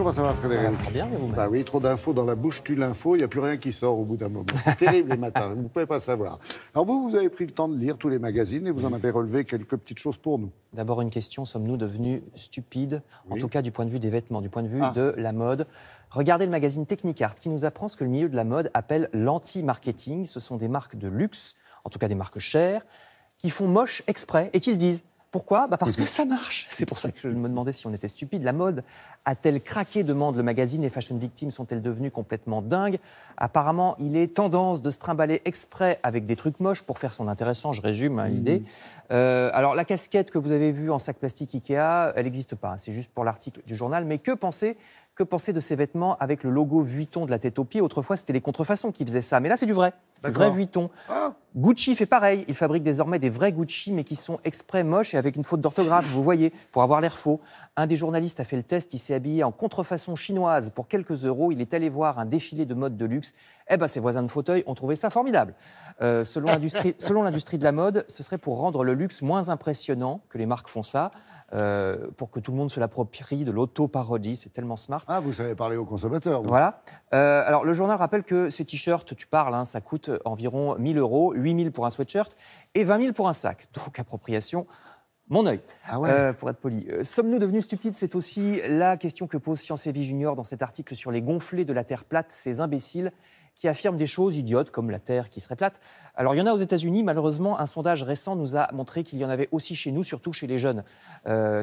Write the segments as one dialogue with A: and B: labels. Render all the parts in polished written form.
A: comment ça va, Frédéric?
B: Très bien, mais vous-même?
A: Bah oui, trop d'infos dans la bouche tue l'info, il n'y a plus rien qui sort au bout d'un moment. C'est terrible les matins, vous ne pouvez pas savoir. Alors vous avez pris le temps de lire tous les magazines et vous en avez relevé quelques petites choses pour nous.
B: D'abord une question, sommes-nous devenus stupides, en
A: Oui.
B: tout cas du point de vue des vêtements, du point de vue de la mode? Regardez le magazine Technicart qui nous apprend ce que le milieu de la mode appelle l'anti-marketing. Ce sont des marques de luxe, en tout cas des marques chères, qui font moche exprès et qui le disent. Pourquoi? Parce que ça marche. C'est pour ça que je me demandais si on était stupide. La mode a-t-elle craqué, demande le magazine. Les fashion victims sont-elles devenues complètement dingues? Apparemment, il est tendance de se trimballer exprès avec des trucs moches pour faire son intéressant. Je résume l'idée. Alors, la casquette que vous avez vue en sac plastique Ikea, elle n'existe pas. C'est juste pour l'article du journal. Mais que penser de ces vêtements avec le logo Vuitton de la tête aux pieds? Autrefois, c'était les contrefaçons qui faisaient ça. Mais là, c'est du vrai. Du vrai Vuitton. Gucci fait pareil. Il fabrique désormais des vrais Gucci, mais qui sont exprès moches et avec une faute d'orthographe, vous voyez, pour avoir l'air faux. Un des journalistes a fait le test. Il s'est habillé en contrefaçon chinoise pour quelques euros. Il est allé voir un défilé de mode de luxe. Ses voisins de fauteuil ont trouvé ça formidable. Selon l'industrie de la mode, ce serait pour rendre le luxe moins impressionnant que les marques font ça. Pour que tout le monde se l'approprie, de l'auto-parodie, c'est tellement smart.
A: Ah, vous savez parler aux consommateurs. Vous.
B: Voilà. Alors, le journal rappelle que ces t-shirts, tu parles, ça coûte environ 1 000 €, 8 000 pour un sweatshirt et 20 000 pour un sac. Donc, appropriation, mon œil, pour être poli. Sommes-nous devenus stupides? C'est aussi la question que pose Science et Vie Junior dans cet article sur les gonflés de la Terre plate, ces imbéciles qui affirment des choses idiotes comme la Terre qui serait plate. Alors, il y en a aux États-Unis. Malheureusement, un sondage récent nous a montré qu'il y en avait aussi chez nous, surtout chez les jeunes.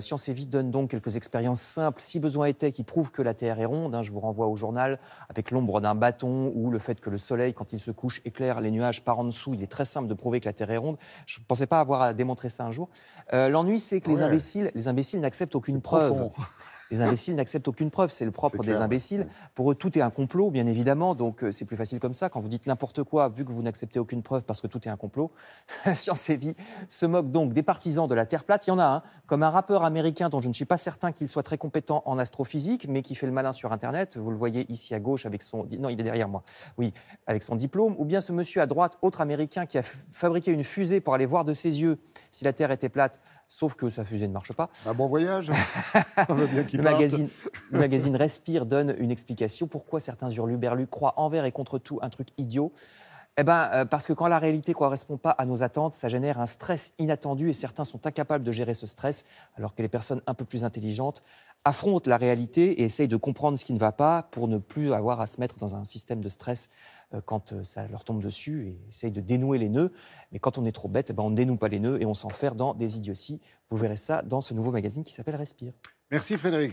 B: Science et Vie donne donc quelques expériences simples, si besoin était, qui prouvent que la Terre est ronde. Je vous renvoie au journal avec l'ombre d'un bâton ou le fait que le soleil, quand il se couche, éclaire les nuages par en dessous. Il est très simple de prouver que la Terre est ronde. Je ne pensais pas avoir à démontrer ça un jour. L'ennui, c'est que les imbéciles n'acceptent aucune preuve. Les imbéciles n'acceptent aucune preuve, c'est le propre des imbéciles. Pour eux, tout est un complot, bien évidemment, donc c'est plus facile comme ça. Quand vous dites n'importe quoi, vu que vous n'acceptez aucune preuve parce que tout est un complot, Science et Vie se moque donc des partisans de la Terre plate. Il y en a comme un rappeur américain dont je ne suis pas certain qu'il soit très compétent en astrophysique, mais qui fait le malin sur Internet. Vous le voyez ici à gauche avec son... Non, il est derrière moi. Oui, avec son diplôme. Ou bien ce monsieur à droite, autre américain, qui a fabriqué une fusée pour aller voir de ses yeux si la Terre était plate. Sauf que sa fusée ne marche pas.
A: Un bon voyage.
B: Le magazine Respire donne une explication. Pourquoi certains hurluberlus croient envers et contre tout un truc idiot? Parce que quand la réalité ne correspond pas à nos attentes, ça génère un stress inattendu et certains sont incapables de gérer ce stress, alors que les personnes un peu plus intelligentes affrontent la réalité et essayent de comprendre ce qui ne va pas pour ne plus avoir à se mettre dans un système de stress quand ça leur tombe dessus et essayent de dénouer les nœuds. Mais quand on est trop bête, on ne dénoue pas les nœuds et on s'enferme dans des idioties. Vous verrez ça dans ce nouveau magazine qui s'appelle Respire.
A: Merci Frédéric.